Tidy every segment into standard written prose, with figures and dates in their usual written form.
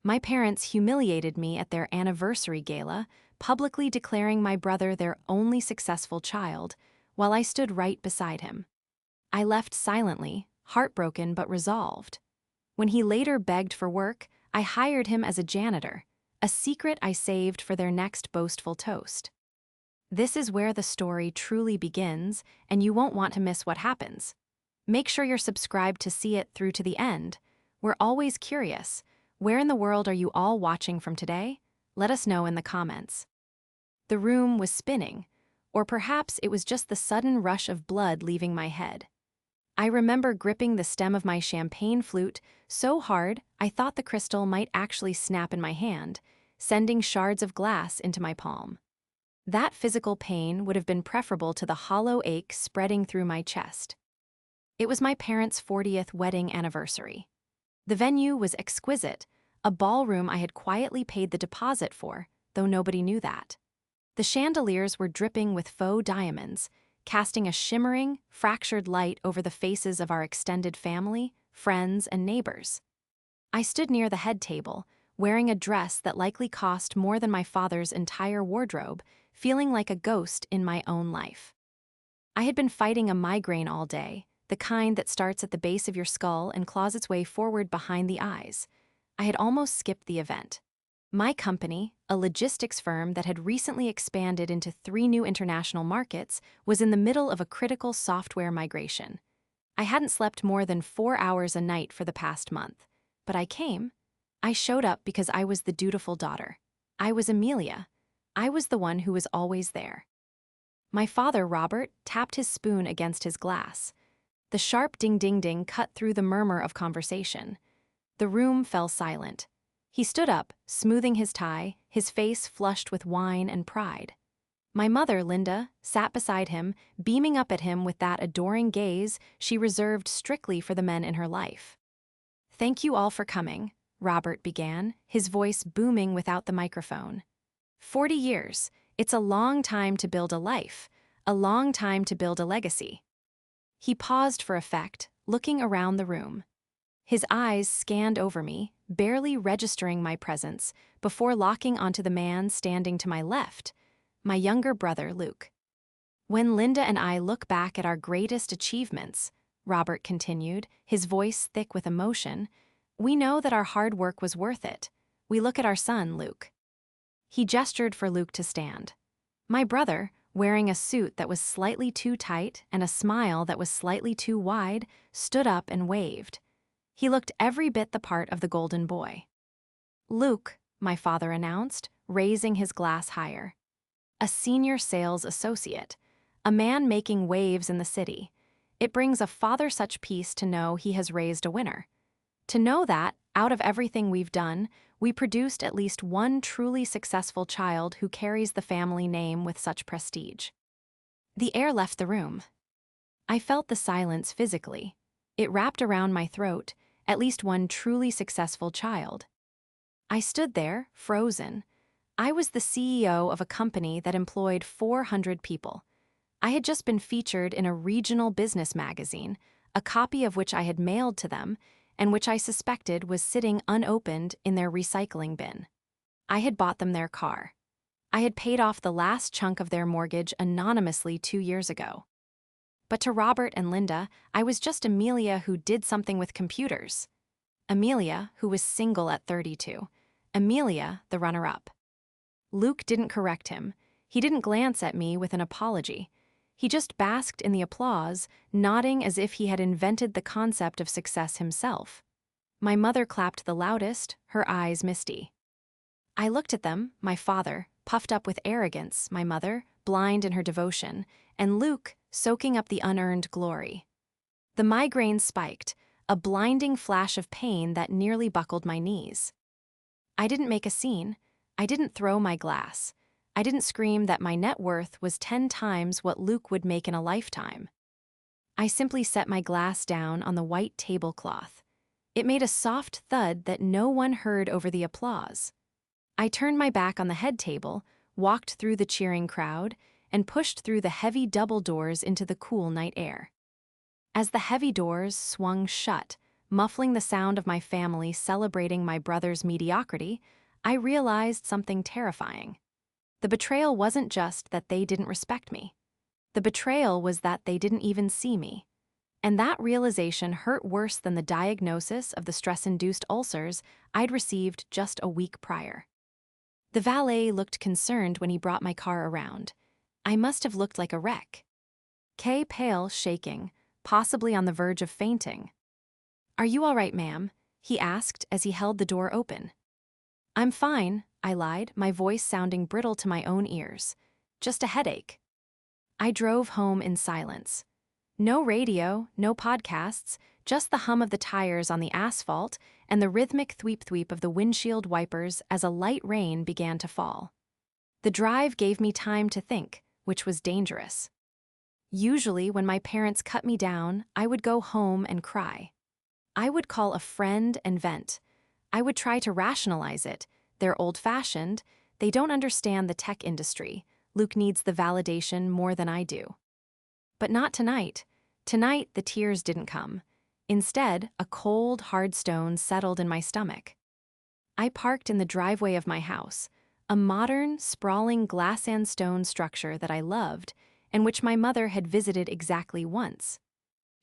My parents humiliated me at their anniversary gala, publicly declaring my brother their only successful child, while I stood right beside him. I left silently, heartbroken but resolved. When he later begged for work, I hired him as a janitor, a secret I saved for their next boastful toast. This is where the story truly begins, and you won't want to miss what happens. Make sure you're subscribed to see it through to the end. We're always curious. Where in the world are you all watching from today? Let us know in the comments. The room was spinning, or perhaps it was just the sudden rush of blood leaving my head. I remember gripping the stem of my champagne flute so hard I thought the crystal might actually snap in my hand, sending shards of glass into my palm. That physical pain would have been preferable to the hollow ache spreading through my chest. It was my parents' 40th wedding anniversary. The venue was exquisite, a ballroom I had quietly paid the deposit for, though nobody knew that. The chandeliers were dripping with faux diamonds, casting a shimmering, fractured light over the faces of our extended family, friends, and neighbors. I stood near the head table, wearing a dress that likely cost more than my father's entire wardrobe, feeling like a ghost in my own life. I had been fighting a migraine all day, the kind that starts at the base of your skull and claws its way forward behind the eyes. I had almost skipped the event. My company, a logistics firm that had recently expanded into 3 new international markets, was in the middle of a critical software migration. I hadn't slept more than 4 hours a night for the past month, but I came. I showed up because I was the dutiful daughter. I was Amelia. I was the one who was always there. My father, Robert, tapped his spoon against his glass. The sharp ding-ding-ding cut through the murmur of conversation. The room fell silent. He stood up, smoothing his tie, his face flushed with wine and pride. My mother, Linda, sat beside him, beaming up at him with that adoring gaze she reserved strictly for the men in her life. "Thank you all for coming," Robert began, his voice booming without the microphone. 40 years, it's a long time to build a life, a long time to build a legacy. He paused for effect, looking around the room. His eyes scanned over me, barely registering my presence, before locking onto the man standing to my left, my younger brother, Luke. "When Linda and I look back at our greatest achievements," Robert continued, his voice thick with emotion, "we know that our hard work was worth it. We look at our son, Luke." He gestured for Luke to stand. My brother, wearing a suit that was slightly too tight and a smile that was slightly too wide, stood up and waved. He looked every bit the part of the golden boy. "Luke," my father announced, raising his glass higher. "A senior sales associate, a man making waves in the city. It brings a father such peace to know he has raised a winner. To know that, out of everything we've done, we produced at least one truly successful child who carries the family name with such prestige." The air left the room. I felt the silence physically. It wrapped around my throat, at least one truly successful child. I stood there, frozen. I was the CEO of a company that employed 400 people. I had just been featured in a regional business magazine, a copy of which I had mailed to them, and which I suspected was sitting unopened in their recycling bin. I had bought them their car. I had paid off the last chunk of their mortgage anonymously 2 years ago. But to Robert and Linda, I was just Amelia who did something with computers. Amelia, who was single at 32. Amelia, the runner-up. Luke didn't correct him. He didn't glance at me with an apology. He just basked in the applause, nodding as if he had invented the concept of success himself. My mother clapped the loudest, her eyes misty. I looked at them, my father, puffed up with arrogance, my mother, blind in her devotion, and Luke, soaking up the unearned glory. The migraine spiked, a blinding flash of pain that nearly buckled my knees. I didn't make a scene. I didn't throw my glass. I didn't scream that my net worth was 10 times what Luke would make in a lifetime. I simply set my glass down on the white tablecloth. It made a soft thud that no one heard over the applause. I turned my back on the head table, walked through the cheering crowd, and pushed through the heavy double doors into the cool night air. As the heavy doors swung shut, muffling the sound of my family celebrating my brother's mediocrity, I realized something terrifying. The betrayal wasn't just that they didn't respect me. The betrayal was that they didn't even see me. And that realization hurt worse than the diagnosis of the stress-induced ulcers I'd received just a week prior. The valet looked concerned when he brought my car around. I must have looked like a wreck. Kay pale, shaking, possibly on the verge of fainting. "Are you all right, ma'am?" he asked as he held the door open. "I'm fine," I lied, my voice sounding brittle to my own ears. "Just a headache." I drove home in silence. No radio, no podcasts, just the hum of the tires on the asphalt and the rhythmic thweep-thweep of the windshield wipers as a light rain began to fall. The drive gave me time to think, which was dangerous. Usually, when my parents cut me down, I would go home and cry. I would call a friend and vent. I would try to rationalize it. They're old-fashioned. They don't understand the tech industry. Luke needs the validation more than I do. But not tonight. Tonight, the tears didn't come. Instead, a cold, hard stone settled in my stomach. I parked in the driveway of my house, a modern, sprawling glass and stone structure that I loved and which my mother had visited exactly once.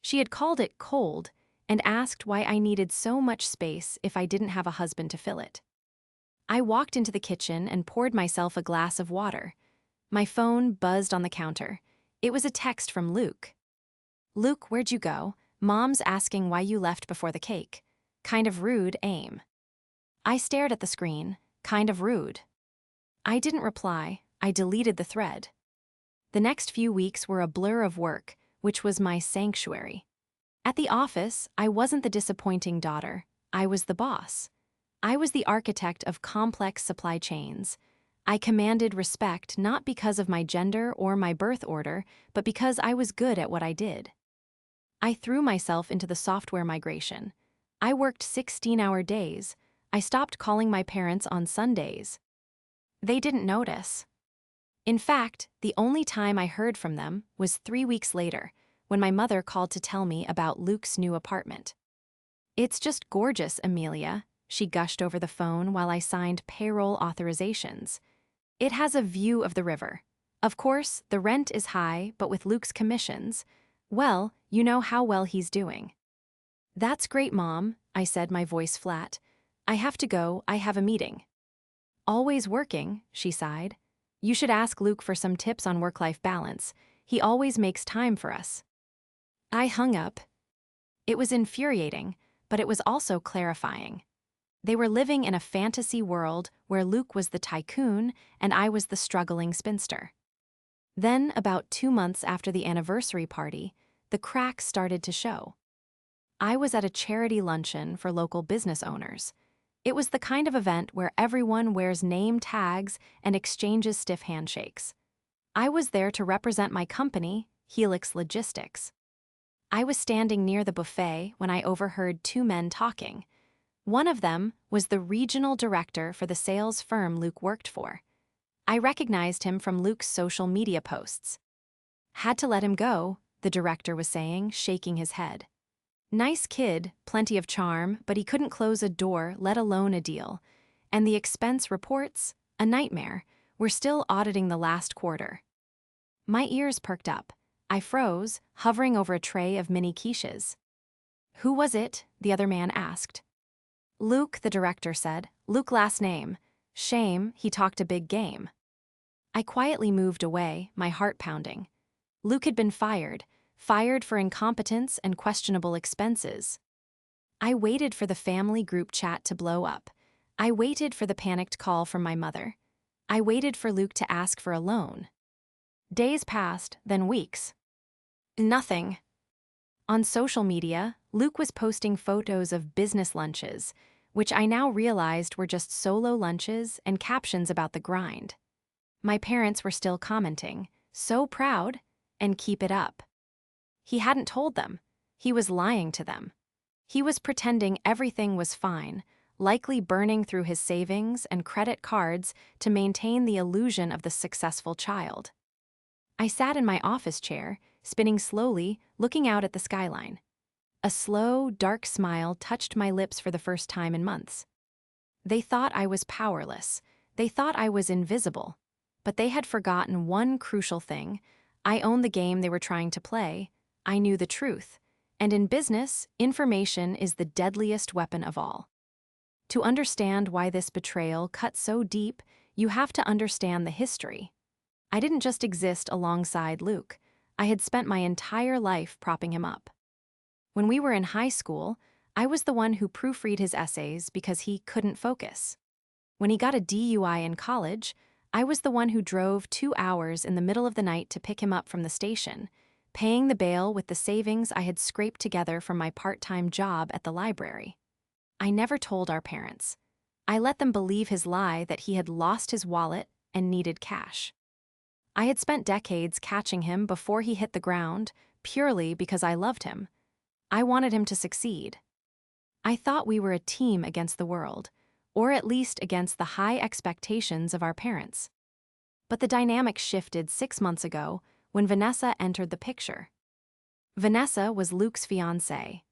She had called it cold and asked why I needed so much space if I didn't have a husband to fill it. I walked into the kitchen and poured myself a glass of water. My phone buzzed on the counter. It was a text from Luke. "Luke, where'd you go? Mom's asking why you left before the cake. Kind of rude, aim." I stared at the screen. Kind of rude. I didn't reply. I deleted the thread. The next few weeks were a blur of work, which was my sanctuary. At the office, I wasn't the disappointing daughter. I was the boss. I was the architect of complex supply chains. I commanded respect not because of my gender or my birth order, but because I was good at what I did. I threw myself into the software migration. I worked 16-hour days. I stopped calling my parents on Sundays. They didn't notice. In fact, the only time I heard from them was 3 weeks later, when my mother called to tell me about Luke's new apartment. "It's just gorgeous, Amelia," she gushed over the phone while I signed payroll authorizations. "It has a view of the river. Of course, the rent is high, but with Luke's commissions, well, you know how well he's doing." "That's great, Mom," I said, my voice flat. "I have to go, I have a meeting." "Always working," she sighed. "You should ask Luke for some tips on work-life balance. He always makes time for us." I hung up. It was infuriating, but it was also clarifying. They were living in a fantasy world where Luke was the tycoon and I was the struggling spinster. Then, about 2 months after the anniversary party, the cracks started to show. I was at a charity luncheon for local business owners. It was the kind of event where everyone wears name tags and exchanges stiff handshakes. I was there to represent my company, Helix Logistics. I was standing near the buffet when I overheard 2 men talking. One of them was the regional director for the sales firm Luke worked for. I recognized him from Luke's social media posts. "Had to let him go," the director was saying, shaking his head. "Nice kid, plenty of charm, but he couldn't close a door, let alone a deal. And the expense reports? A nightmare. We're still auditing the last quarter." My ears perked up. I froze, hovering over a tray of mini quiches. "Who was it?" the other man asked. "Luke," the director said. "Luke last name. Shame, he talked a big game." I quietly moved away, my heart pounding. Luke had been fired for incompetence and questionable expenses. I waited for the family group chat to blow up. I waited for the panicked call from my mother. I waited for Luke to ask for a loan. Days passed, then weeks. Nothing. On social media, Luke was posting photos of business lunches, which I now realized were just solo lunches and captions about the grind. My parents were still commenting, "So proud," and "keep it up." He hadn't told them. He was lying to them. He was pretending everything was fine, likely burning through his savings and credit cards to maintain the illusion of the successful child. I sat in my office chair, spinning slowly, looking out at the skyline. A slow, dark smile touched my lips for the first time in months. They thought I was powerless. They thought I was invisible. But they had forgotten one crucial thing. I owned the game they were trying to play. I knew the truth. And in business, information is the deadliest weapon of all. To understand why this betrayal cut so deep, you have to understand the history. I didn't just exist alongside Luke. I had spent my entire life propping him up. When we were in high school, I was the one who proofread his essays because he couldn't focus. When he got a DUI in college, I was the one who drove 2 hours in the middle of the night to pick him up from the station, paying the bail with the savings I had scraped together from my part-time job at the library. I never told our parents. I let them believe his lie that he had lost his wallet and needed cash. I had spent decades catching him before he hit the ground, purely because I loved him. I wanted him to succeed. I thought we were a team against the world, or at least against the high expectations of our parents. But the dynamic shifted 6 months ago when Vanessa entered the picture. Vanessa was Luke's fiancée.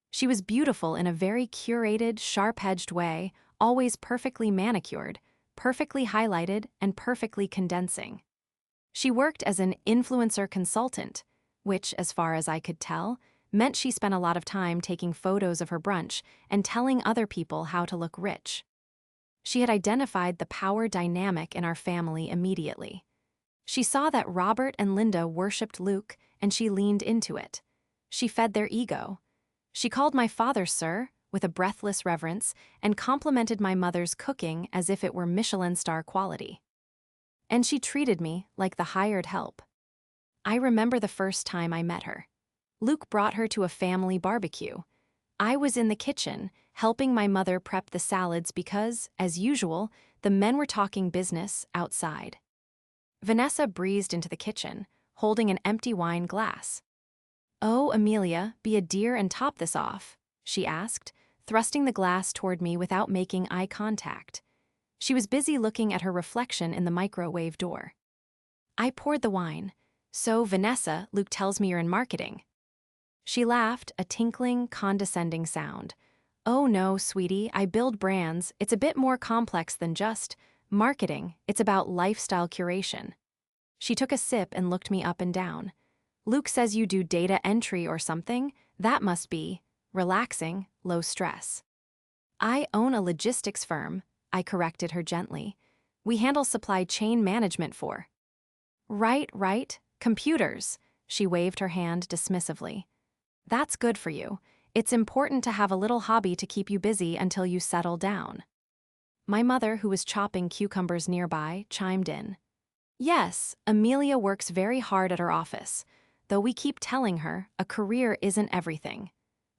She was beautiful in a very curated, sharp-edged way, always perfectly manicured, perfectly highlighted, and perfectly condensing. She worked as an influencer consultant, which, as far as I could tell, meant she spent a lot of time taking photos of her brunch and telling other people how to look rich. She had identified the power dynamic in our family immediately. She saw that Robert and Linda worshipped Luke, and she leaned into it. She fed their ego. She called my father sir, with a breathless reverence, and complimented my mother's cooking as if it were Michelin star quality. And she treated me like the hired help. I remember the first time I met her. Luke brought her to a family barbecue. I was in the kitchen, helping my mother prep the salads because, as usual, the men were talking business outside. Vanessa breezed into the kitchen, holding an empty wine glass. "Oh, Amelia, be a dear and top this off," she asked, thrusting the glass toward me without making eye contact. She was busy looking at her reflection in the microwave door. I poured the wine. "So, Vanessa, Luke tells me you're in marketing." She laughed, a tinkling, condescending sound. "Oh no, sweetie, I build brands. It's a bit more complex than just marketing. It's about lifestyle curation." She took a sip and looked me up and down. "Luke says you do data entry or something. That must be relaxing, low stress." "I own a logistics firm," I corrected her gently. "We handle supply chain management for." Right, computers," she waved her hand dismissively. "That's good for you. It's important to have a little hobby to keep you busy until you settle down." My mother, who was chopping cucumbers nearby, chimed in. "Yes, Amelia works very hard at her office, though we keep telling her a career isn't everything.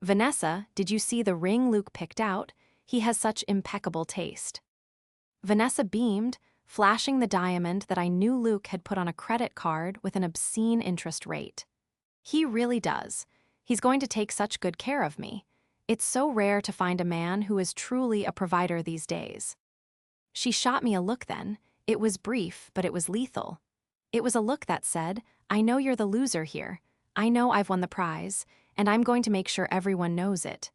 Vanessa, did you see the ring Luke picked out? He has such impeccable taste." Vanessa beamed, flashing the diamond that I knew Luke had put on a credit card with an obscene interest rate. "He really does. He's going to take such good care of me. It's so rare to find a man who is truly a provider these days." She shot me a look then. It was brief, but it was lethal. It was a look that said, "I know you're the loser here. I know I've won the prize, and I'm going to make sure everyone knows it."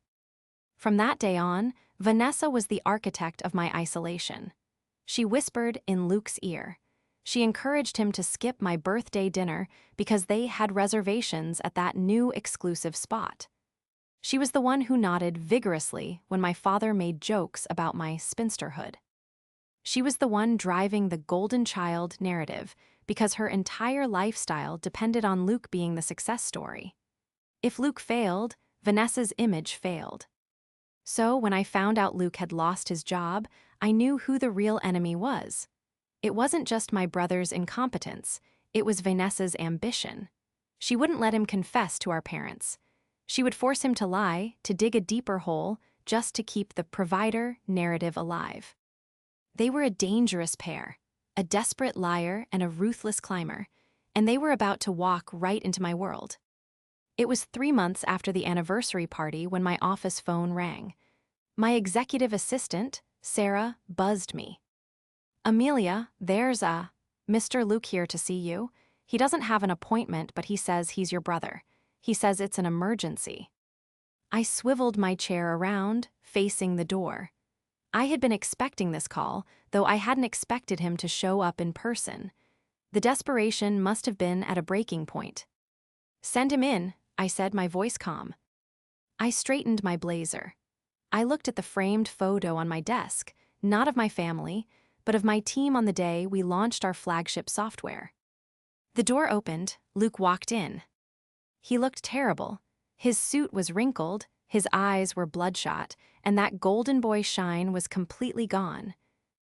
From that day on, Vanessa was the architect of my isolation. She whispered in Luke's ear. She encouraged him to skip my birthday dinner because they had reservations at that new exclusive spot. She was the one who nodded vigorously when my father made jokes about my spinsterhood. She was the one driving the golden child narrative because her entire lifestyle depended on Luke being the success story. If Luke failed, Vanessa's image failed. So when I found out Luke had lost his job, I knew who the real enemy was. It wasn't just my brother's incompetence, it was Vanessa's ambition. She wouldn't let him confess to our parents. She would force him to lie, to dig a deeper hole, just to keep the provider narrative alive. They were a dangerous pair, a desperate liar and a ruthless climber, and they were about to walk right into my world. It was 3 months after the anniversary party when my office phone rang. My executive assistant, Sarah, buzzed me. "Amelia, there's Mr. Luke here to see you. He doesn't have an appointment, but he says he's your brother. He says it's an emergency." I swiveled my chair around, facing the door. I had been expecting this call, though I hadn't expected him to show up in person. The desperation must have been at a breaking point. "Send him in," I said, my voice calm. I straightened my blazer. I looked at the framed photo on my desk, not of my family, but of my team on the day we launched our flagship software. The door opened, Luke walked in. He looked terrible. His suit was wrinkled, his eyes were bloodshot, and that golden boy shine was completely gone.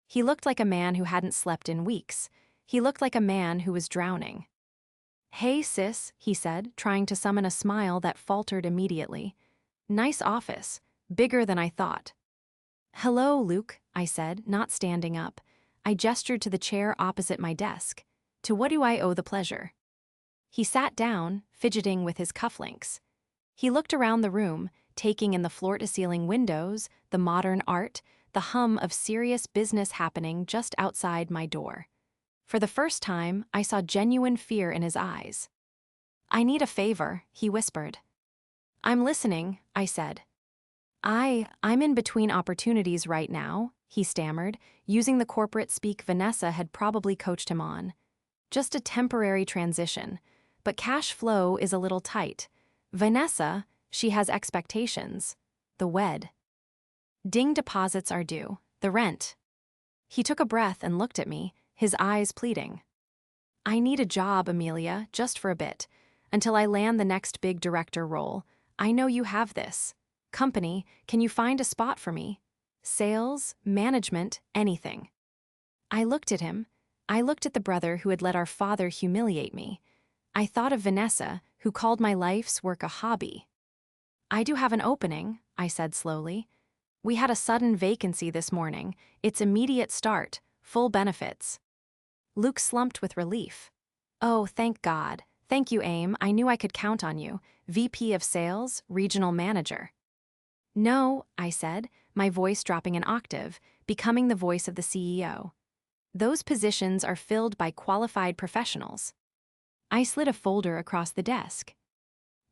He looked like a man who hadn't slept in weeks. He looked like a man who was drowning. "Hey, sis," he said, trying to summon a smile that faltered immediately. "Nice office. Bigger than I thought." "Hello, Luke," I said, not standing up. I gestured to the chair opposite my desk. "To what do I owe the pleasure?" He sat down, fidgeting with his cufflinks. He looked around the room, taking in the floor-to-ceiling windows, the modern art, the hum of serious business happening just outside my door. For the first time, I saw genuine fear in his eyes. "I need a favor," he whispered. "I'm listening," I said. I'm in between opportunities right now," he stammered, using the corporate speak Vanessa had probably coached him on. "Just a temporary transition, but cash flow is a little tight. Vanessa, she has expectations. The wed. Ding deposits are due, the rent." He took a breath and looked at me, his eyes pleading. "I need a job, Amelia, just for a bit, until I land the next big director role. I know you have this. Company, can you find a spot for me? Sales, management, anything." I looked at him. I looked at the brother who had let our father humiliate me. I thought of Vanessa, who called my life's work a hobby. "I do have an opening," I said slowly. "We had a sudden vacancy this morning. It's immediate start, full benefits." Luke slumped with relief. "Oh, thank God. Thank you, AIM. I knew I could count on you. VP of Sales, Regional Manager." "No," I said, my voice dropping an octave, becoming the voice of the CEO. "Those positions are filled by qualified professionals." I slid a folder across the desk.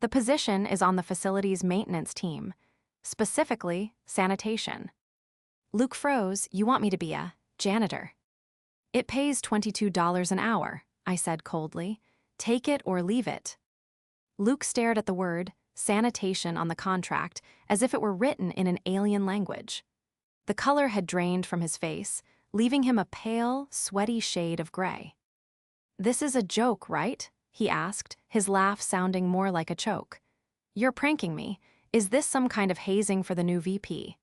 "The position is on the facilities maintenance team, specifically sanitation." Luke froze. "You want me to be a janitor?" "It pays $22 an hour," I said coldly. "Take it or leave it." Luke stared at the word sanitation on the contract as if it were written in an alien language. The color had drained from his face, leaving him a pale, sweaty shade of gray. "This is a joke, right?" he asked, his laugh sounding more like a choke. "You're pranking me. Is this some kind of hazing for the new VP?"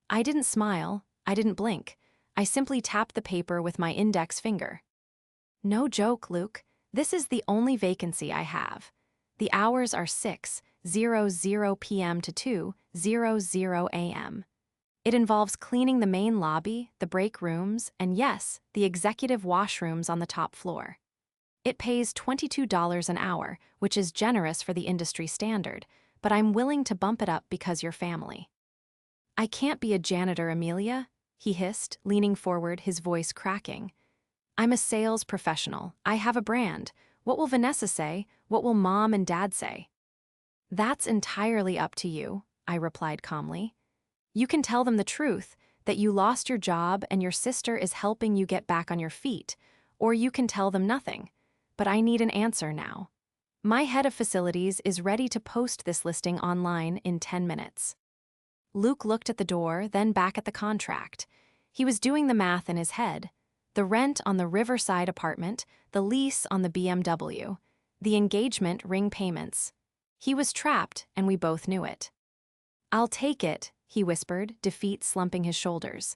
I didn't smile. I didn't blink. I simply tapped the paper with my index finger. "No joke, Luke. This is the only vacancy I have. The hours are 6:00 p.m. to 2:00 a.m. It involves cleaning the main lobby, the break rooms, and yes, the executive washrooms on the top floor. It pays $22 an hour, which is generous for the industry standard, but I'm willing to bump it up because you're family." "I can't be a janitor, Amelia," he hissed, leaning forward, his voice cracking. "I'm a sales professional. I have a brand. What will Vanessa say? What will Mom and Dad say?" "That's entirely up to you," I replied calmly. "You can tell them the truth, that you lost your job and your sister is helping you get back on your feet, or you can tell them nothing. But I need an answer now. My head of facilities is ready to post this listing online in 10 minutes." Luke looked at the door, then back at the contract. He was doing the math in his head. The rent on the Riverside apartment, the lease on the BMW, the engagement ring payments. He was trapped, and we both knew it. "I'll take it," he whispered, defeat slumping his shoulders.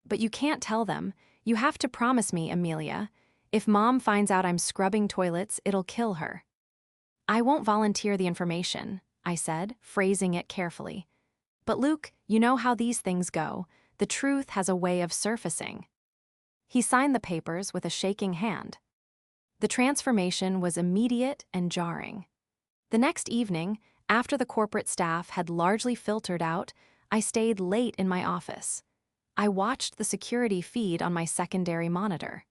"But you can't tell them. You have to promise me, Amelia. If Mom finds out I'm scrubbing toilets, it'll kill her." "I won't volunteer the information," I said, phrasing it carefully. "But Luke, you know how these things go. The truth has a way of surfacing." He signed the papers with a shaking hand. The transformation was immediate and jarring. The next evening, after the corporate staff had largely filtered out, I stayed late in my office. I watched the security feed on my secondary monitor.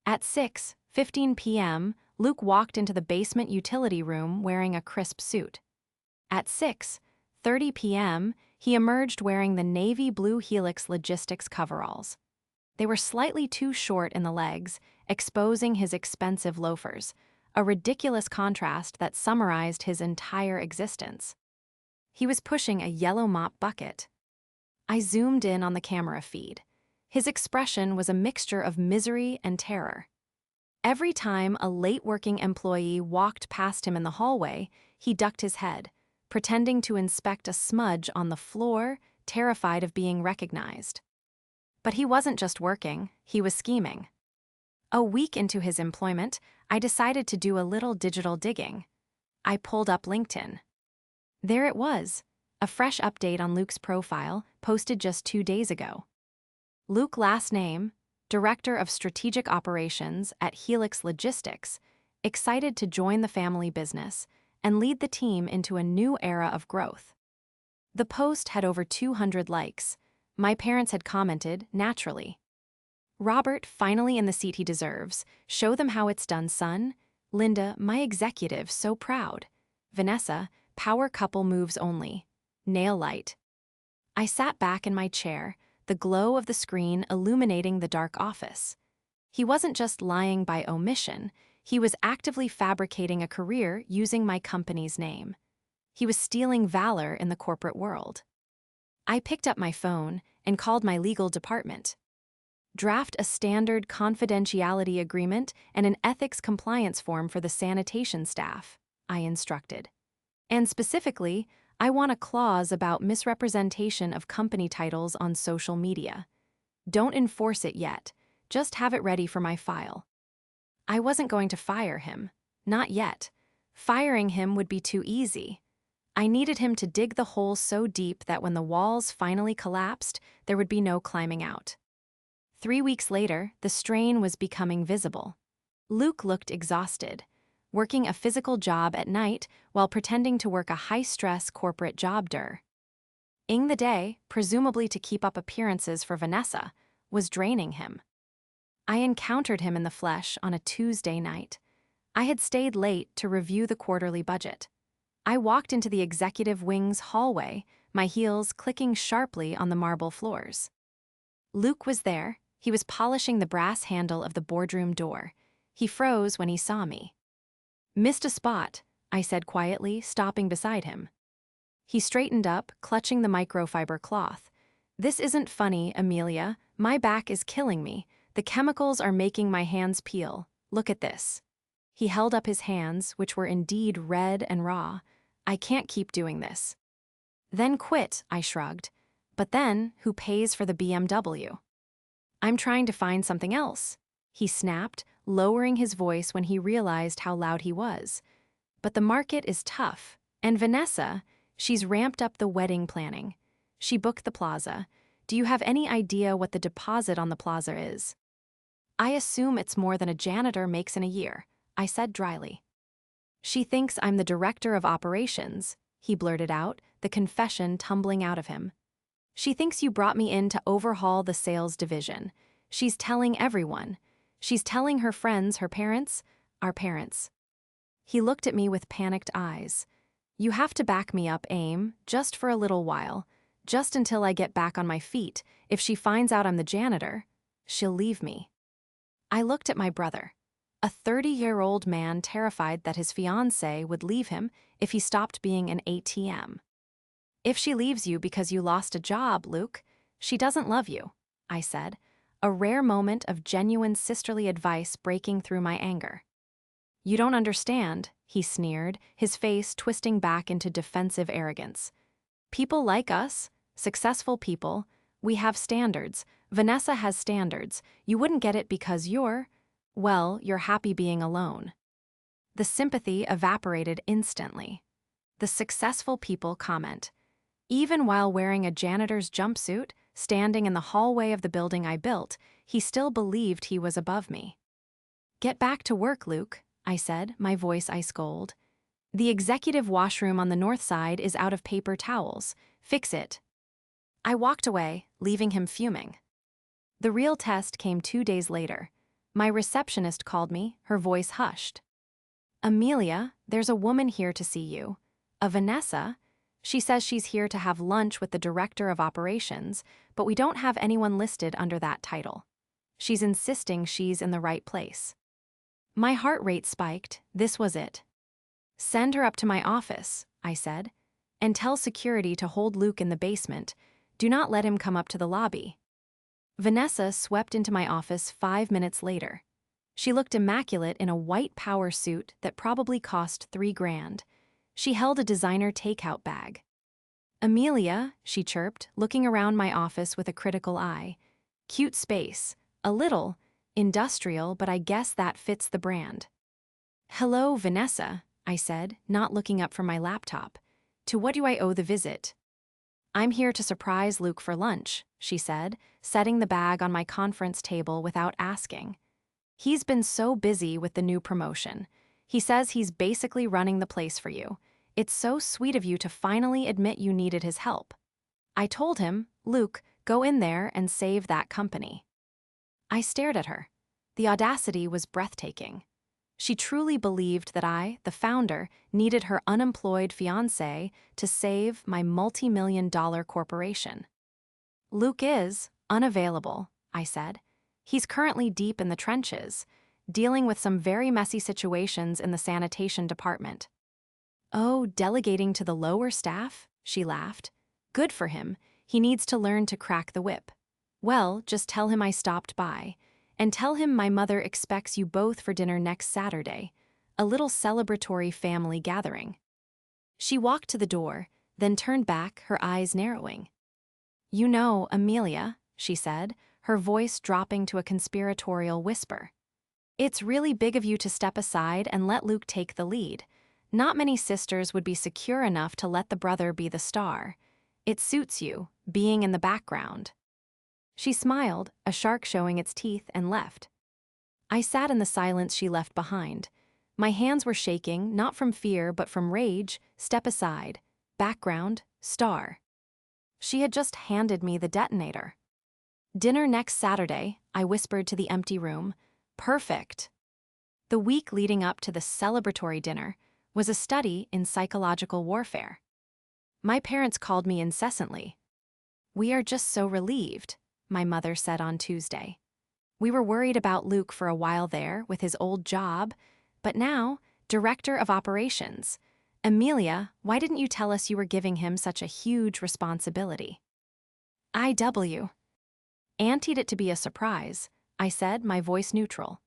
At 6:15 p.m., Luke walked into the basement utility room wearing a crisp suit. At 8:30 p.m., he emerged wearing the navy blue Helix Logistics coveralls. They were slightly too short in the legs, exposing his expensive loafers, a ridiculous contrast that summarized his entire existence. He was pushing a yellow mop bucket. I zoomed in on the camera feed. His expression was a mixture of misery and terror. Every time a late-working employee walked past him in the hallway, he ducked his head, pretending to inspect a smudge on the floor, terrified of being recognized. But he wasn't just working, he was scheming. A week into his employment, I decided to do a little digital digging. I pulled up LinkedIn. There it was, a fresh update on Luke's profile, posted just 2 days ago. Luke, last name, Director of Strategic Operations at Helix Logistics, excited to join the family business and lead the team into a new era of growth. The post had over 200 likes. My parents had commented, naturally. Robert, finally in the seat he deserves. Show them how it's done, son. Linda, my executive, so proud. Vanessa, power couple moves only. Nail light. I sat back in my chair, the glow of the screen illuminating the dark office. He wasn't just lying by omission, he was actively fabricating a career using my company's name. He was stealing valor in the corporate world. I picked up my phone and called my legal department. Draft a standard confidentiality agreement and an ethics compliance form for the sanitation staff, I instructed. And specifically, I want a clause about misrepresentation of company titles on social media. Don't enforce it yet, just have it ready for my file. I wasn't going to fire him, not yet. Firing him would be too easy. I needed him to dig the hole so deep that when the walls finally collapsed, there would be no climbing out. 3 weeks later, the strain was becoming visible. Luke looked exhausted, working a physical job at night while pretending to work a high-stress corporate job. In the day, presumably to keep up appearances for Vanessa, was draining him. I encountered him in the flesh on a Tuesday night. I had stayed late to review the quarterly budget. I walked into the executive wing's hallway, my heels clicking sharply on the marble floors. Luke was there. He was polishing the brass handle of the boardroom door. He froze when he saw me. "Missed a spot," I said quietly, stopping beside him. He straightened up, clutching the microfiber cloth. "This isn't funny, Amelia. My back is killing me. The chemicals are making my hands peel. Look at this." He held up his hands, which were indeed red and raw. "I can't keep doing this." "Then quit," I shrugged. "But then, who pays for the BMW?" "I'm trying to find something else," he snapped, lowering his voice when he realized how loud he was. "But the market is tough. And Vanessa, she's ramped up the wedding planning. She booked the plaza. Do you have any idea what the deposit on the plaza is?" "I assume it's more than a janitor makes in a year," I said dryly. "She thinks I'm the director of operations," he blurted out, the confession tumbling out of him. "She thinks you brought me in to overhaul the sales division. She's telling everyone. She's telling her friends, her parents, our parents." He looked at me with panicked eyes. "You have to back me up, Aim, just for a little while, just until I get back on my feet. If she finds out I'm the janitor, she'll leave me." I looked at my brother, a 30-year-old man terrified that his fiancée would leave him if he stopped being an ATM. "If she leaves you because you lost a job, Luke, she doesn't love you," I said, a rare moment of genuine sisterly advice breaking through my anger. "You don't understand," he sneered, his face twisting back into defensive arrogance. "People like us, successful people, we have standards. Vanessa has standards. You wouldn't get it because you're happy being alone." The sympathy evaporated instantly. The successful people comment. Even while wearing a janitor's jumpsuit, standing in the hallway of the building I built, he still believed he was above me. "Get back to work, Luke," I said, my voice ice cold. "The executive washroom on the north side is out of paper towels. Fix it." I walked away, leaving him fuming. The real test came 2 days later. My receptionist called me, her voice hushed. "Amelia, there's a woman here to see you. A Vanessa. She says she's here to have lunch with the director of operations, but we don't have anyone listed under that title. She's insisting she's in the right place. My heart rate spiked. This was it. Send her up to my office, I said, and tell security to hold Luke in the basement. Do not let him come up to the lobby. Vanessa swept into my office 5 minutes later. She looked immaculate in a white power suit that probably cost $3,000. She held a designer takeout bag. Amelia, she chirped, looking around my office with a critical eye. Cute space. A little industrial, but I guess that fits the brand. Hello, Vanessa, I said, not looking up from my laptop. To what do I owe the visit? I'm here to surprise Luke for lunch, she said, setting the bag on my conference table without asking. He's been so busy with the new promotion. He says he's basically running the place for you. It's so sweet of you to finally admit you needed his help. I told him, Luke, go in there and save that company. I stared at her. The audacity was breathtaking. She truly believed that I, the founder, needed her unemployed fiancé to save my multi-million-dollar corporation. Luke is unavailable, I said. He's currently deep in the trenches, dealing with some very messy situations in the sanitation department. Oh, delegating to the lower staff? She laughed. Good for him. He needs to learn to crack the whip. Well, just tell him I stopped by. And tell him my mother expects you both for dinner next Saturday, a little celebratory family gathering. She walked to the door, then turned back, her eyes narrowing. You know, Amelia, she said, her voice dropping to a conspiratorial whisper. It's really big of you to step aside and let Luke take the lead. Not many sisters would be secure enough to let the brother be the star. It suits you, being in the background. She smiled, a shark showing its teeth, and left. I sat in the silence she left behind. My hands were shaking, not from fear but from rage. Step aside. Background, star. She had just handed me the detonator. Dinner next Saturday, I whispered to the empty room. Perfect. The week leading up to the celebratory dinner was a study in psychological warfare. My parents called me incessantly. We are just so relieved, my mother said on Tuesday. We were worried about Luke for a while there with his old job, but now, director of operations. Amelia, why didn't you tell us you were giving him such a huge responsibility? IW. Anteed it to be a surprise, I said, my voice neutral.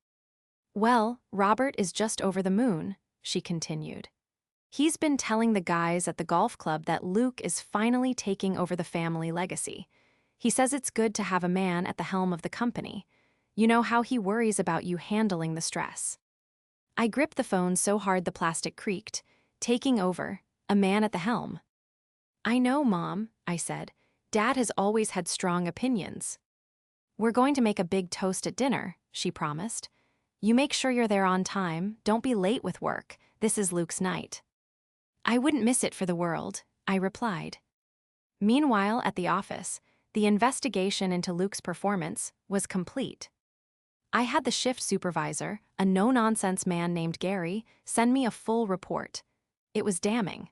Well, Robert is just over the moon, she continued. He's been telling the guys at the golf club that Luke is finally taking over the family legacy. He says it's good to have a man at the helm of the company. You know how he worries about you handling the stress. I gripped the phone so hard the plastic creaked. Taking over, a man at the helm. I know, Mom, I said. Dad has always had strong opinions. We're going to make a big toast at dinner, she promised. You make sure you're there on time, don't be late with work. This is Luke's night. I wouldn't miss it for the world, I replied. Meanwhile, at the office, the investigation into Luke's performance was complete. I had the shift supervisor, a no-nonsense man named Gary, send me a full report. It was damning.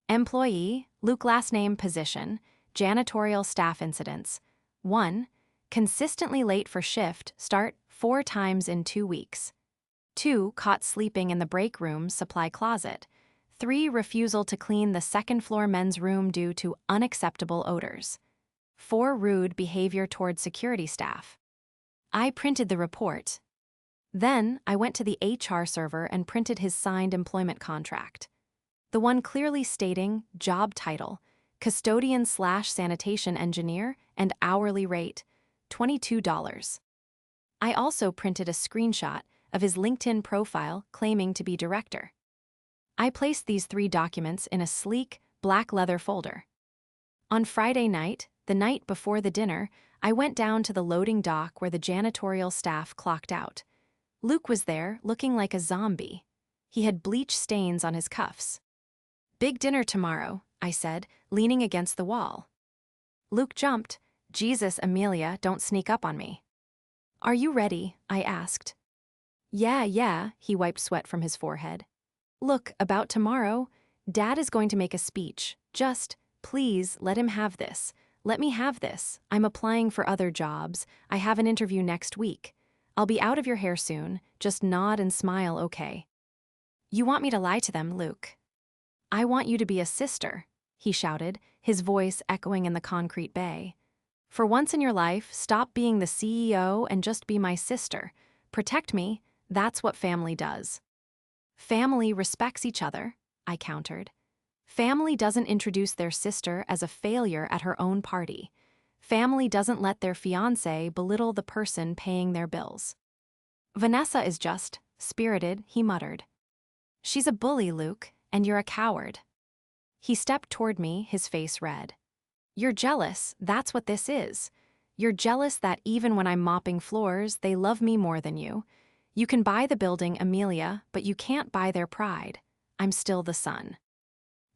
Employee, Luke last name position, janitorial staff incidents. 1. Consistently late for shift, start 4 times in 2 weeks. 2. Caught sleeping in the break room, supply closet. 3. Refusal to clean the second-floor men's room due to unacceptable odors. 4. Rude behavior toward security staff. I printed the report. Then, I went to the HR server and printed his signed employment contract. The one clearly stating job title, custodian/sanitation engineer, and hourly rate, $22. I also printed a screenshot of his LinkedIn profile claiming to be director. I placed these 3 documents in a sleek, black leather folder. On Friday night, the night before the dinner, I went down to the loading dock where the janitorial staff clocked out. Luke was there, looking like a zombie. He had bleach stains on his cuffs. Big dinner tomorrow, I said, leaning against the wall. Luke jumped. Jesus, Amelia, don't sneak up on me. Are you ready? I asked. Yeah, he wiped sweat from his forehead. Look, about tomorrow, Dad is going to make a speech. Just, please, let him have this. Let me have this. I'm applying for other jobs. I have an interview next week. I'll be out of your hair soon. Just nod and smile, okay? You want me to lie to them, Luke? I want you to be a sister, he shouted, his voice echoing in the concrete bay. For once in your life, stop being the CEO and just be my sister. Protect me. That's what family does. Family respects each other, I countered. Family doesn't introduce their sister as a failure at her own party. Family doesn't let their fiancé belittle the person paying their bills. Vanessa is just spirited, he muttered. She's a bully, Luke, and you're a coward. He stepped toward me, his face red. You're jealous, that's what this is. You're jealous that even when I'm mopping floors, they love me more than you. You can buy the building, Amelia, but you can't buy their pride. I'm still the son.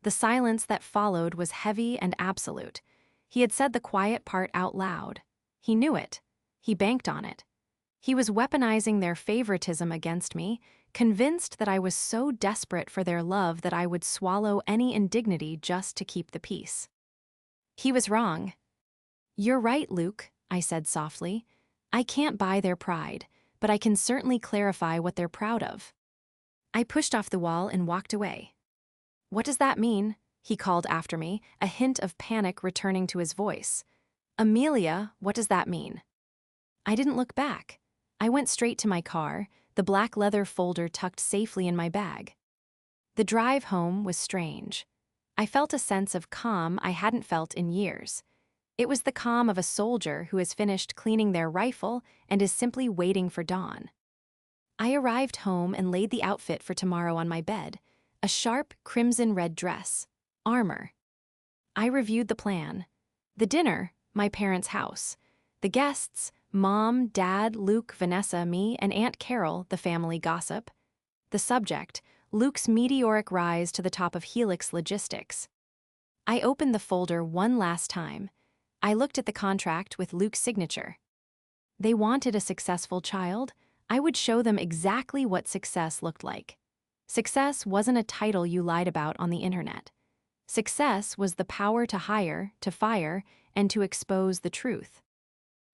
The silence that followed was heavy and absolute. He had said the quiet part out loud. He knew it. He banked on it. He was weaponizing their favoritism against me, convinced that I was so desperate for their love that I would swallow any indignity just to keep the peace. He was wrong. You're right, Luke, I said softly. I can't buy their pride, but I can certainly clarify what they're proud of. I pushed off the wall and walked away. What does that mean? He called after me, a hint of panic returning to his voice. Amelia, what does that mean? I didn't look back. I went straight to my car, the black leather folder tucked safely in my bag. The drive home was strange. I felt a sense of calm I hadn't felt in years. It was the calm of a soldier who has finished cleaning their rifle and is simply waiting for dawn. I arrived home and laid the outfit for tomorrow on my bed, a sharp crimson-red dress, armor. I reviewed the plan. The dinner, my parents' house. The guests, Mom, Dad, Luke, Vanessa, me, and Aunt Carol, the family gossip. The subject, Luke's meteoric rise to the top of Helix Logistics. I opened the folder one last time. I looked at the contract with Luke's signature. They wanted a successful child. I would show them exactly what success looked like. Success wasn't a title you lied about on the internet. Success was the power to hire, to fire, and to expose the truth.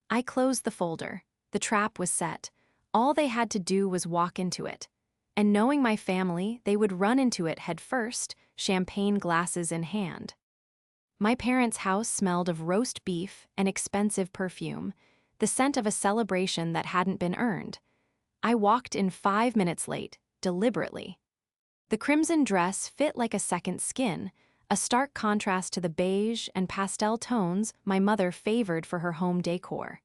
I closed the folder. The trap was set. All they had to do was walk into it. And knowing my family, they would run into it head first, champagne glasses in hand. My parents' house smelled of roast beef and expensive perfume, the scent of a celebration that hadn't been earned. I walked in 5 minutes late, deliberately. The crimson dress fit like a second skin, a stark contrast to the beige and pastel tones my mother favored for her home decor.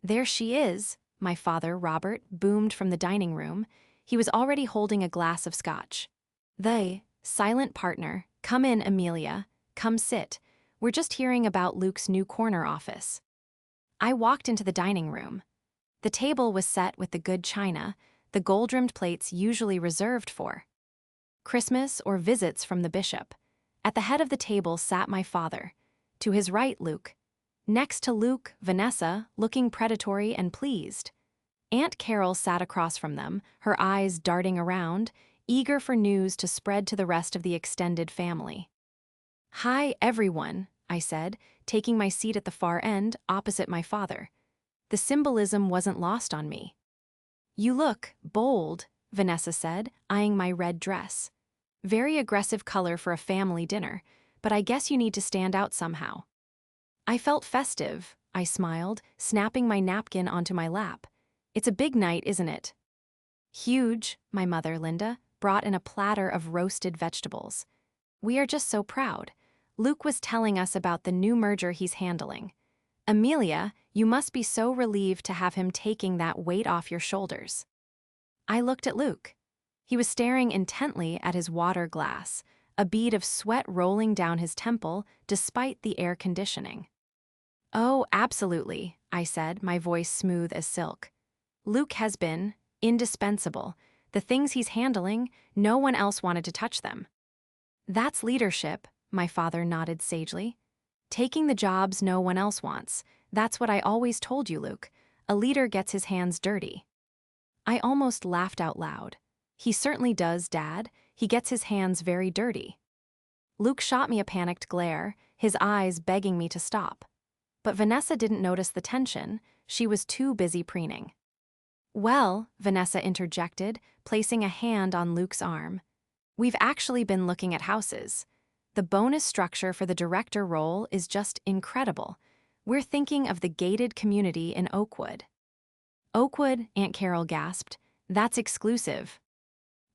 There she is, my father, Robert, boomed from the dining room. He was already holding a glass of scotch. The silent partner, come in, Amelia, come sit. We're just hearing about Luke's new corner office. I walked into the dining room. The table was set with the good china, the gold-rimmed plates usually reserved for Christmas or visits from the bishop. At the head of the table sat my father. To his right, Luke. Next to Luke, Vanessa, looking predatory and pleased. Aunt Carol sat across from them, her eyes darting around, eager for news to spread to the rest of the extended family. Hi, everyone, I said, taking my seat at the far end, opposite my father. The symbolism wasn't lost on me. You look bold, Vanessa said, eyeing my red dress. Very aggressive color for a family dinner, but I guess you need to stand out somehow. I felt festive, I smiled, snapping my napkin onto my lap. It's a big night, isn't it? Huge, my mother, Linda, brought in a platter of roasted vegetables. We are just so proud. Luke was telling us about the new merger he's handling. Amelia, you must be so relieved to have him taking that weight off your shoulders. I looked at Luke. He was staring intently at his water glass, a bead of sweat rolling down his temple despite the air conditioning. Oh, absolutely, I said, my voice smooth as silk. Luke has been indispensable. The things he's handling, no one else wanted to touch them. That's leadership, my father nodded sagely. Taking the jobs no one else wants. That's what I always told you, Luke. A leader gets his hands dirty. I almost laughed out loud. He certainly does, Dad. He gets his hands very dirty. Luke shot me a panicked glare, his eyes begging me to stop. But Vanessa didn't notice the tension, she was too busy preening. Well, Vanessa interjected, placing a hand on Luke's arm. We've actually been looking at houses. The bonus structure for the director role is just incredible. We're thinking of the gated community in Oakwood. Oakwood, Aunt Carol gasped. That's exclusive.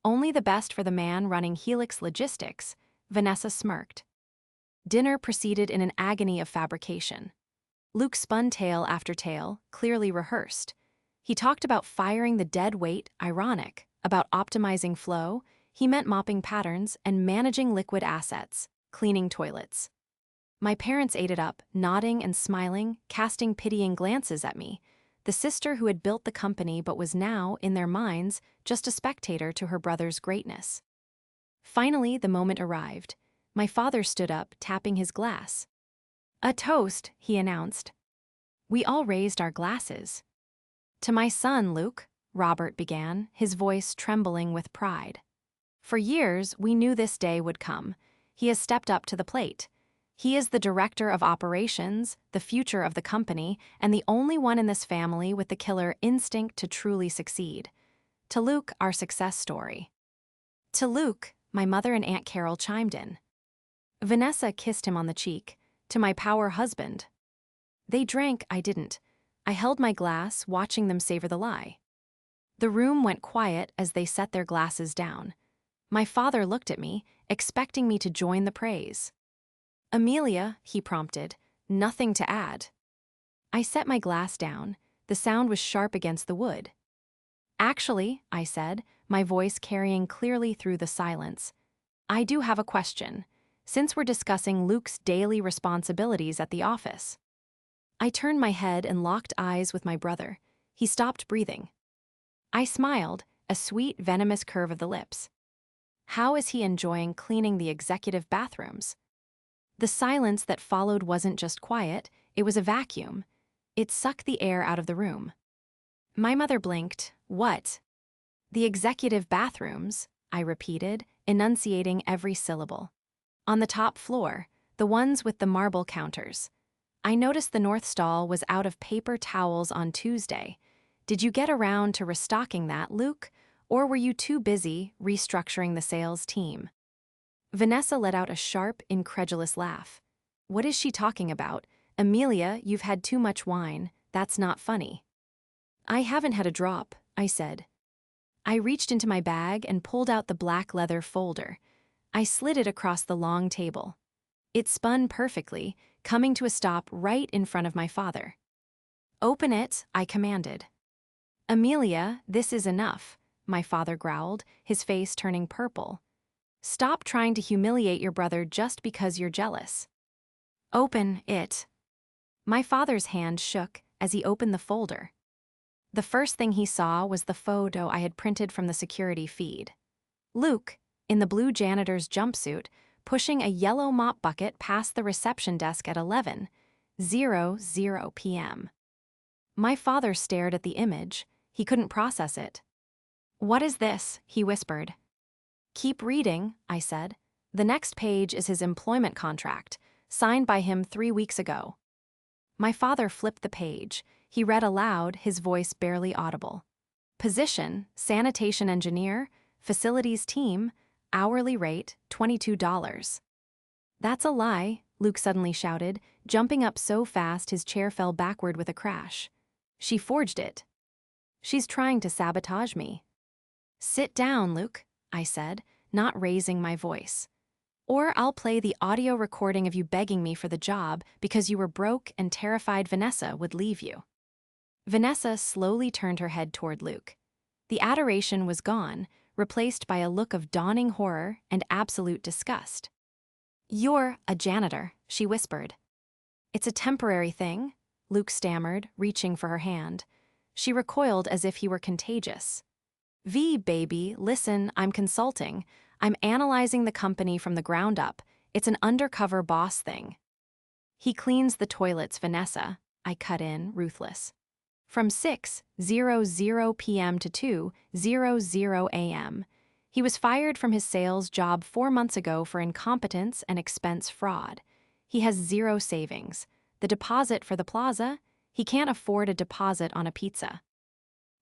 Only the best for the man running Helix Logistics, Vanessa smirked. Dinner proceeded in an agony of fabrication. Luke spun tale after tale, clearly rehearsed. He talked about firing the dead weight, ironic, about optimizing flow, he meant mopping patterns and managing liquid assets, cleaning toilets. My parents ate it up, nodding and smiling, casting pitying glances at me, the sister who had built the company but was now, in their minds, just a spectator to her brother's greatness. Finally, the moment arrived. My father stood up, tapping his glass. A toast, he announced. We all raised our glasses. To my son, Luke, Robert began, his voice trembling with pride. For years, we knew this day would come. He has stepped up to the plate. He is the director of operations, the future of the company, and the only one in this family with the killer instinct to truly succeed. To Luke, our success story. To Luke, my mother and Aunt Carol chimed in. Vanessa kissed him on the cheek. To my power husband. They drank, I didn't. I held my glass, watching them savor the lie. The room went quiet as they set their glasses down. My father looked at me, expecting me to join the praise. Amelia, he prompted, nothing to add. I set my glass down. The sound was sharp against the wood. Actually, I said, my voice carrying clearly through the silence, I do have a question, since we're discussing Luke's daily responsibilities at the office. I turned my head and locked eyes with my brother. He stopped breathing. I smiled, a sweet, venomous curve of the lips. How is he enjoying cleaning the executive bathrooms? The silence that followed wasn't just quiet, it was a vacuum. It sucked the air out of the room. My mother blinked. What? The executive bathrooms, I repeated, enunciating every syllable. On the top floor, the ones with the marble counters. I noticed the north stall was out of paper towels on Tuesday. Did you get around to restocking that, Luke? Or were you too busy restructuring the sales team? Vanessa let out a sharp, incredulous laugh. What is she talking about? Amelia, you've had too much wine. That's not funny. I haven't had a drop, I said. I reached into my bag and pulled out the black leather folder. I slid it across the long table. It spun perfectly, coming to a stop right in front of my father. Open it, I commanded. Amelia, this is enough, my father growled, his face turning purple. Stop trying to humiliate your brother just because you're jealous. Open it. My father's hand shook as he opened the folder. The first thing he saw was the photo I had printed from the security feed. Luke, in the blue janitor's jumpsuit, pushing a yellow mop bucket past the reception desk at 11:00 p.m. My father stared at the image. He couldn't process it. What is this? He whispered. Keep reading, I said. The next page is his employment contract, signed by him 3 weeks ago. My father flipped the page. He read aloud, his voice barely audible. Position, sanitation engineer, facilities team, hourly rate, $22. That's a lie, Luke suddenly shouted, jumping up so fast his chair fell backward with a crash. She forged it. She's trying to sabotage me. Sit down, Luke, I said, not raising my voice. Or I'll play the audio recording of you begging me for the job because you were broke and terrified Vanessa would leave you. Vanessa slowly turned her head toward Luke. The adoration was gone, replaced by a look of dawning horror and absolute disgust. You're a janitor, she whispered. It's a temporary thing, Luke stammered, reaching for her hand. She recoiled as if he were contagious. Baby, listen, I'm consulting. I'm analyzing the company from the ground up. It's an undercover boss thing. He cleans the toilets, Vanessa, I cut in, ruthless. From 6:00 p.m. to 2:00 a.m. He was fired from his sales job 4 months ago for incompetence and expense fraud. He has zero savings. The deposit for the plaza? He can't afford a deposit on a pizza.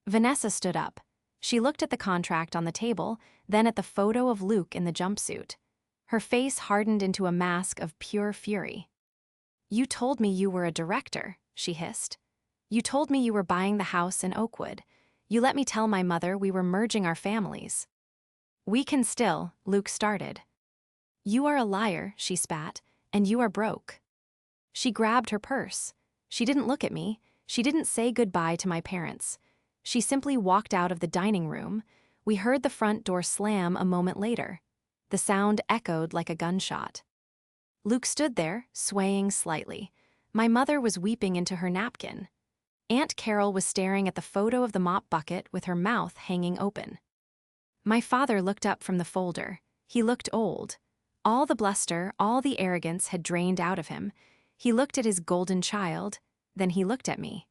Vanessa stood up. She looked at the contract on the table, then at the photo of Luke in the jumpsuit. Her face hardened into a mask of pure fury. "You told me you were a director," she hissed. "You told me you were buying the house in Oakwood. You let me tell my mother we were merging our families." "We can still," Luke started. "You are a liar," she spat, "and you are broke." She grabbed her purse. She didn't look at me. She didn't say goodbye to my parents. She simply walked out of the dining room. We heard the front door slam a moment later. The sound echoed like a gunshot. Luke stood there, swaying slightly. My mother was weeping into her napkin. Aunt Carol was staring at the photo of the mop bucket with her mouth hanging open. My father looked up from the folder. He looked old. All the bluster, all the arrogance had drained out of him. He looked at his golden child, then he looked at me.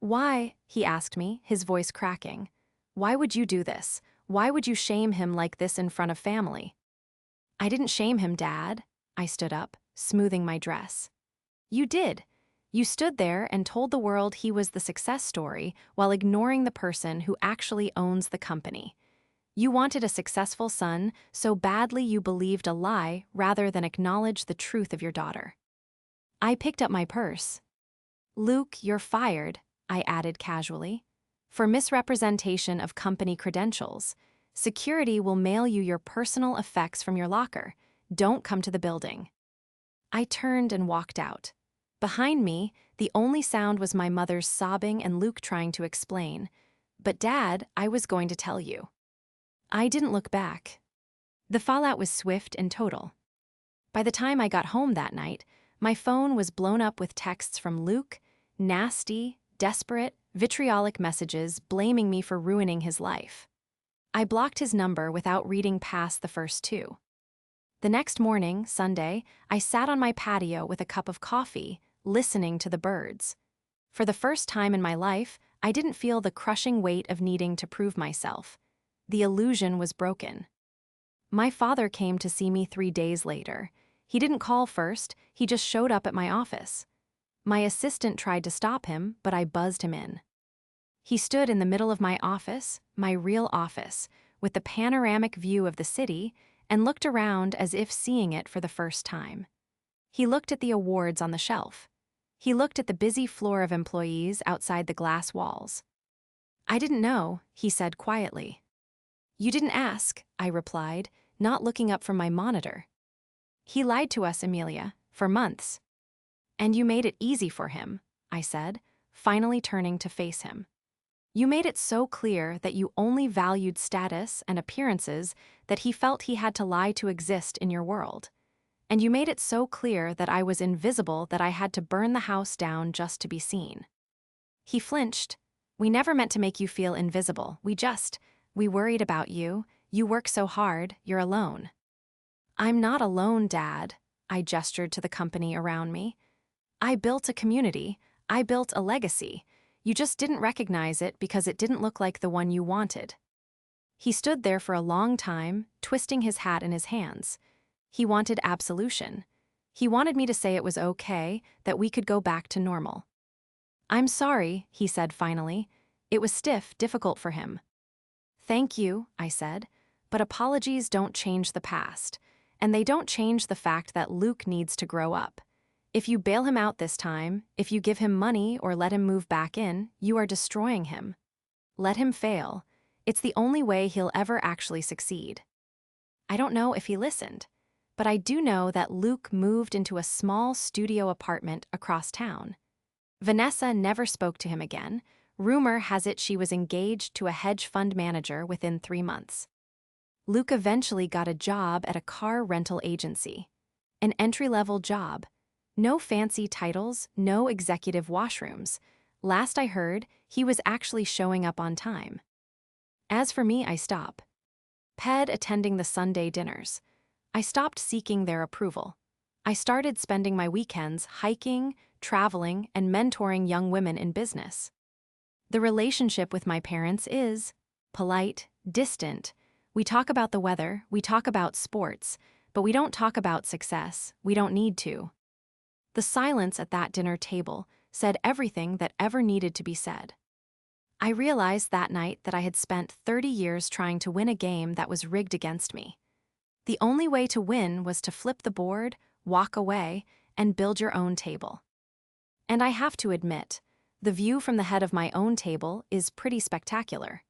"Why?" he asked me, his voice cracking. "Why would you do this? Why would you shame him like this in front of family?" "I didn't shame him, Dad." I stood up, smoothing my dress. "You did. You stood there and told the world he was the success story while ignoring the person who actually owns the company. You wanted a successful son so badly you believed a lie rather than acknowledge the truth of your daughter." I picked up my purse. "Luke, you're fired," I added casually, "for misrepresentation of company credentials. Security will mail you your personal effects from your locker. Don't come to the building." I turned and walked out. Behind me, the only sound was my mother's sobbing and Luke trying to explain. "But Dad, I was going to tell you." I didn't look back. The fallout was swift and total. By the time I got home that night, my phone was blown up with texts from Luke, nasty, desperate, vitriolic messages blaming me for ruining his life. I blocked his number without reading past the first two. The next morning, Sunday, I sat on my patio with a cup of coffee, listening to the birds. For the first time in my life, I didn't feel the crushing weight of needing to prove myself. The illusion was broken. My father came to see me 3 days later. He didn't call first, he just showed up at my office. My assistant tried to stop him, but I buzzed him in. He stood in the middle of my office, my real office, with the panoramic view of the city, and looked around as if seeing it for the first time. He looked at the awards on the shelf. He looked at the busy floor of employees outside the glass walls. "I didn't know," he said quietly. "You didn't ask," I replied, not looking up from my monitor. "He lied to us, Amelia, for months." "And you made it easy for him," I said, finally turning to face him. "You made it so clear that you only valued status and appearances that he felt he had to lie to exist in your world. And you made it so clear that I was invisible that I had to burn the house down just to be seen." He flinched. "We never meant to make you feel invisible. We worried about you. You work so hard, you're alone." "I'm not alone, Dad," I gestured to the company around me. "I built a community. I built a legacy. You just didn't recognize it because it didn't look like the one you wanted." He stood there for a long time, twisting his hat in his hands. He wanted absolution. He wanted me to say it was okay, that we could go back to normal. "I'm sorry," he said finally. It was stiff, difficult for him. "Thank you," I said, "but apologies don't change the past. And they don't change the fact that Luke needs to grow up. If you bail him out this time, if you give him money or let him move back in, you are destroying him. Let him fail. It's the only way he'll ever actually succeed." I don't know if he listened, but I do know that Luke moved into a small studio apartment across town. Vanessa never spoke to him again. Rumor has it she was engaged to a hedge fund manager within 3 months. Luke eventually got a job at a car rental agency. An entry-level job. No fancy titles, no executive washrooms. Last I heard, he was actually showing up on time. As for me, I stopped attending the Sunday dinners. I stopped seeking their approval. I started spending my weekends hiking, traveling, and mentoring young women in business. The relationship with my parents is polite, distant. We talk about the weather, we talk about sports, but we don't talk about success. We don't need to. The silence at that dinner table said everything that ever needed to be said. I realized that night that I had spent 30 years trying to win a game that was rigged against me. The only way to win was to flip the board, walk away, and build your own table. And I have to admit, the view from the head of my own table is pretty spectacular.